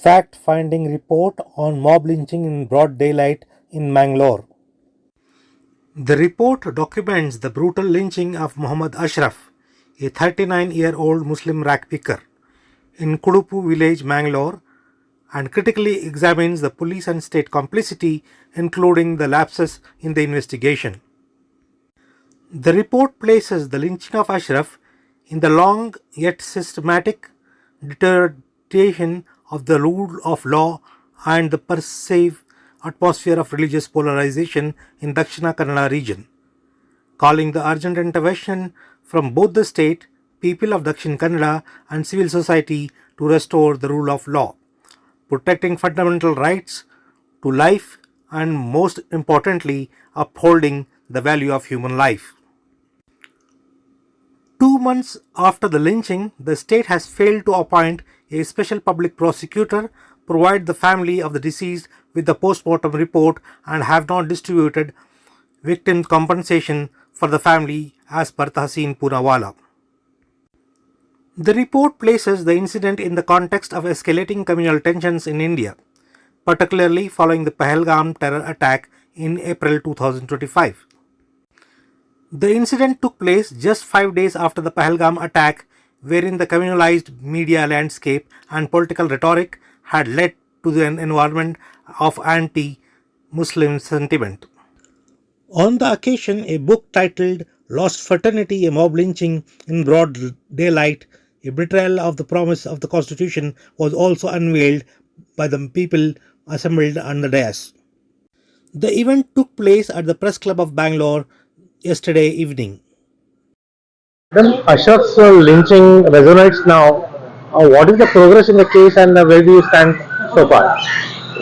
Fact-finding report on mob lynching in broad daylight in Mangalore. The report documents the brutal lynching of Mohammed Ashraf, a 39-year-old Muslim rag picker, in Kudupu Village, Mangalore, and critically examines the police and state complicity, including the lapses in the investigation. The report places the lynching of Ashraf in the long yet systematic deterioration of the rule of law and the pervasive atmosphere of religious polarization in Dakshina Kannada region, calling the urgent intervention from both the state, people of Dakshin Kannada and civil society to restore the rule of law, protecting fundamental rights to life and most importantly upholding the value of human life. 2 months after the lynching, the state has failed to appoint a special public prosecutor, provide the family of the deceased with the post-mortem report, and have not distributed victim compensation for the family as per Tahseen Poonawalla. The report places the incident in the context of escalating communal tensions in India, particularly following the Pahalgam terror attack in April 2025. The incident took place just 5 days after the Pahalgam attack, wherein the communalized media landscape and political rhetoric had led to an environment of anti-Muslim sentiment. On the occasion, a book titled Lost Fraternity, a Mob Lynching in Broad Daylight, a betrayal of the promise of the Constitution, was also unveiled by the people assembled on the dais. The event took place at the Press Club of Bangalore yesterday evening. Then Ashraf's lynching resonates now. What is the progress in the case and where do you stand so far?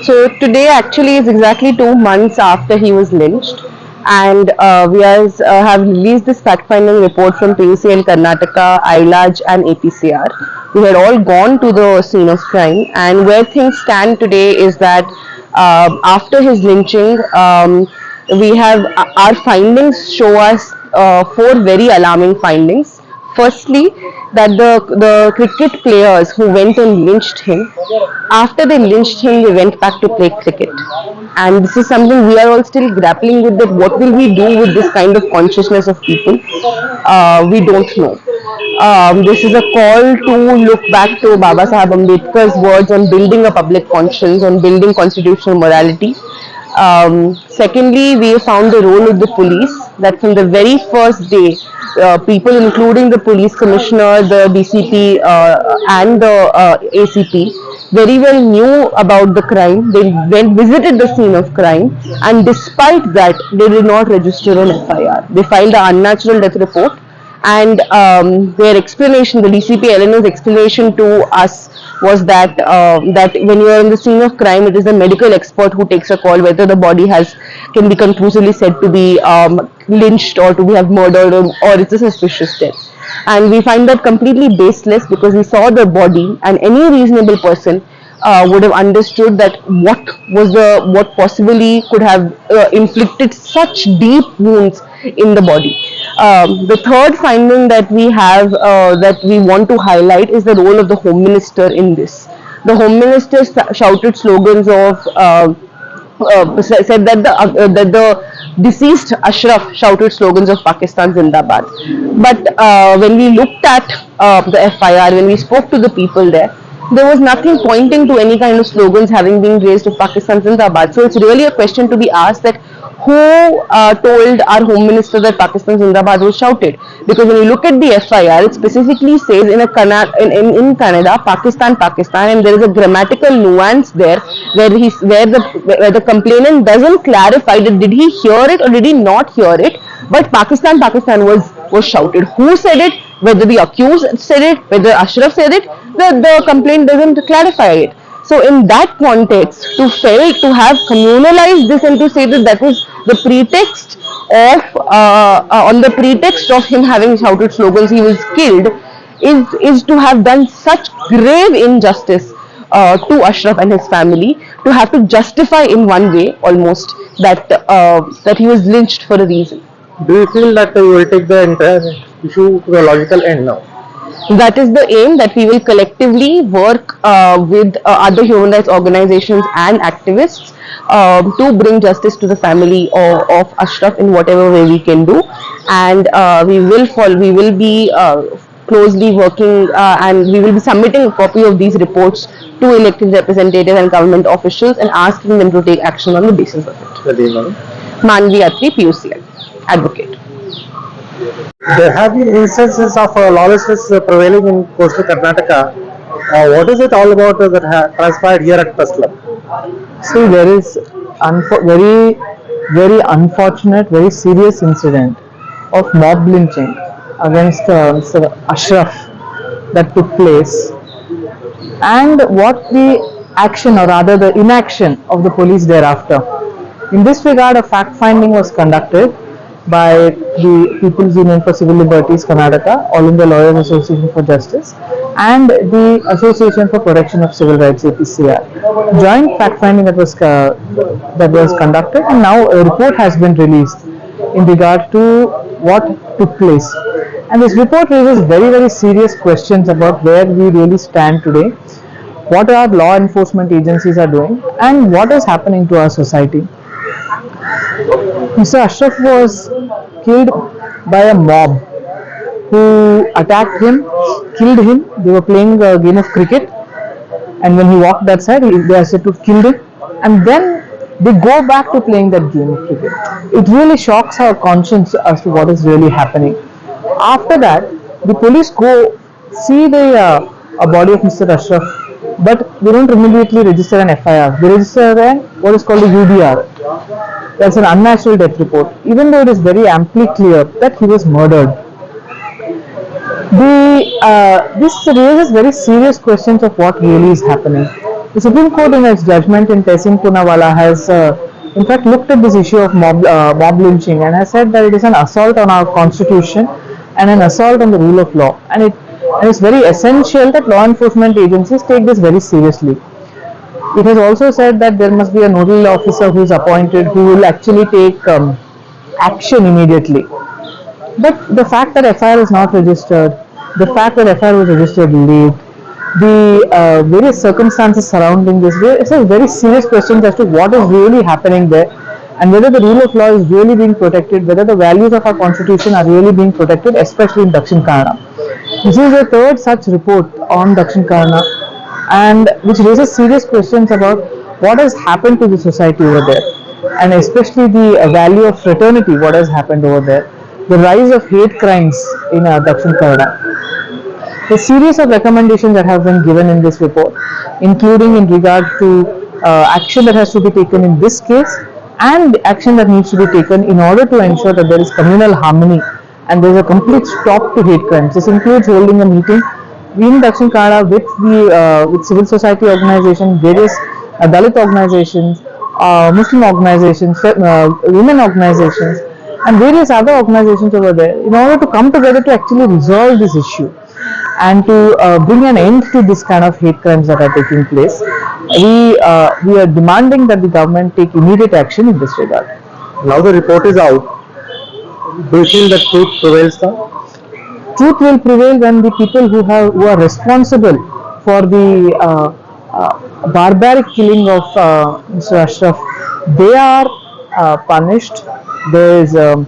So today actually is exactly 2 months after he was lynched, and we have released this fact-finding report from prevailed, Karnataka, ILAJ and APCR. We had all gone to the scene of crime, and where things stand today is that after his lynching, we have our findings show us 4 very alarming findings. Firstly, that the cricket players who went and lynched him, after they lynched him, they went back to play cricket. And this is something we are all still grappling with, that what will we do with this kind of consciousness of people? We don't know. This is a call to look back to Baba Saheb Ambedkar's words on building a public conscience, on building constitutional morality. Secondly, we found the role of the police, that from the very first day, people including the police commissioner, the DCP and the ACP very well knew about the crime. They visited the scene of crime, and despite that they did not register an FIR. They filed an unnatural death report, and their explanation, the DCP Eleanor's explanation to us was that that when you are in the scene of crime, it is the medical expert who takes a call whether the body can be conclusively said to be lynched or to have murdered, or it's a suspicious death. And we find that completely baseless, because we saw the body, and any reasonable person would have understood that what possibly could have inflicted such deep wounds in the body. The third finding that we have that we want to highlight is the role of the Home Minister in this. The Home Minister shouted slogans of said that the deceased Ashraf shouted slogans of Pakistan Zindabad. But when we looked at the FIR, when we spoke to the people there was nothing pointing to any kind of slogans having been raised of Pakistan Zindabad. So it's really a question to be asked, that who told our Home Minister that Pakistan Zindabad was shouted? Because when you look at the FIR, it specifically says in Kannada, Pakistan, and there is a grammatical nuance there where the complainant doesn't clarify that did he hear it or did he not hear it, but Pakistan was shouted. Who said it? Whether the accused said it, whether Ashraf said it, the complaint doesn't clarify it. So in that context, to have communalized this and to say that was the pretext of on the pretext of him having shouted slogans he was killed is to have done such grave injustice to Ashraf and his family to have to justify in one way almost that he was lynched for a reason. Do you feel that you will take the entire issue to a logical end now? That is the aim, that we will collectively work with other human rights organizations and activists to bring justice to the family of Ashraf in whatever way we can do, and we will be closely working and we will be submitting a copy of these reports to elected representatives and government officials and asking them to take action on the basis of it. The name, madam? Myetri, PUCL, advocate. There have been instances of lawlessness prevailing in coastal Karnataka. What is it all about that transpired here at Press Club? See, there is very, very unfortunate, very serious incident of mob lynching against Mr. Ashraf that took place, and what the action, or rather the inaction of the police thereafter. In this regard, a fact-finding was conducted by the People's Union for Civil Liberties Karnataka, All India Lawyers Association for Justice, and the Association for Protection of Civil Rights (APCR). Joint fact-finding that was conducted, and now a report has been released in regard to what took place. And this report raises very, very serious questions about where we really stand today, what our law enforcement agencies are doing, and what is happening to our society. Mr. Ashraf was killed by a mob who attacked him, killed him. They were playing a game of cricket, and when he walked that side, they are said to have killed him, and then they go back to playing that game of cricket. It really shocks our conscience as to what is really happening. After that, the police go see the body of Mr. Ashraf, but they don't immediately register an FIR. They register what is called a UDR. That's an unnatural death report, even though it is very amply clear that he was murdered. This raises very serious questions of what really is happening. The Supreme Court, in its judgment in Tehsin Poonawalla, has in fact looked at this issue of mob lynching and has said that it is an assault on our constitution and an assault on the rule of law, and it's very essential that law enforcement agencies take this very seriously. It has also said that there must be a nodal officer who is appointed who will actually take action immediately. But the fact that FIR is not registered, the fact that FIR was registered late, the various circumstances surrounding this, it's a very serious question as to what is really happening there, and whether the rule of law is really being protected, whether the values of our constitution are really being protected, especially in Dakshin Kannada. This is the third such report on Dakshin Kannada, and which raises serious questions about what has happened to the society over there, and especially the value of fraternity, what has happened over there, the rise of hate crimes in Dakshin Kannada. A series of recommendations that have been given in this report, including in regard to action that has to be taken in this case, and action that needs to be taken in order to ensure that there is communal harmony and there is a complete stop to hate crimes. This includes holding a meeting in Dakshin Kannada with civil society organizations, various Dalit organizations, Muslim organizations, women organizations, and various other organizations over there in order to come together to actually resolve this issue and to bring an end to this kind of hate crimes that are taking place. We are demanding that the government take immediate action in this regard. Now the report is out. Do you feel that truth prevails now? Truth will prevail when the people who are responsible for the barbaric killing of Mr. Ashraf, they are punished. There is in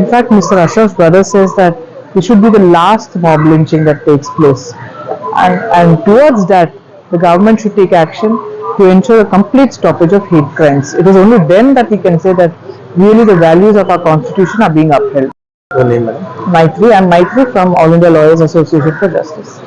fact, Mr. Ashraf's brother says that it should be the last mob lynching that takes place, and towards that, the government should take action to ensure a complete stoppage of hate crimes. It is only then that we can say that really the values of our constitution are being upheld. Your name, madam? Myetri, I am Myetri from All India Lawyers Association for Justice.